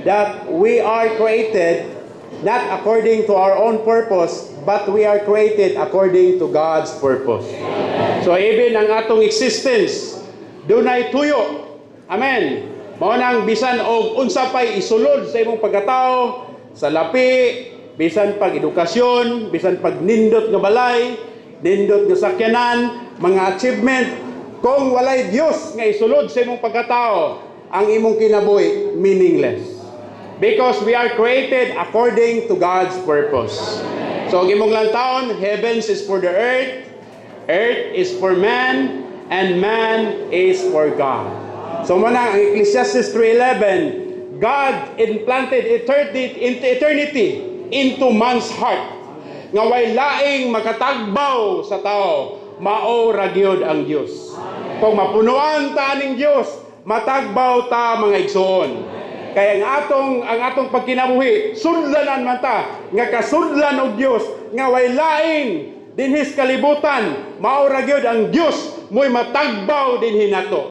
that we are created not according to our own purpose, but we are created according to God's purpose. So even ang atong existence, dunay tuyo. Amen. Mao nang bisan og unsa pay isulod sa imong pagkatao, sa lapi, bisan pag edukasyon, bisan pag nindot nga balay, nindot nga sakyanan, mga achievement, kung walay Dios nga isulod sa imong pagkatao, ang imong kinabuhi meaningless. Because we are created according to God's purpose. So ang imong lantawon, heavens is for the earth, earth is for man, and man is for God. So muna ang Ecclesiastes 3:11, God implanted eternity into man's heart. Nga way laing makatagbaw sa tao, mao ra gyud ang Dios. Kung mapunuan ta ning Dios, matagbaw ta mga igsoon. Kaya ang atong pagkinabuhi, sudlanan man ta, nga kasudlan og Dios, nga way laing dinhis kalibutan, mao ra gyud ang Dios mo'y matagbaw dinhi nato.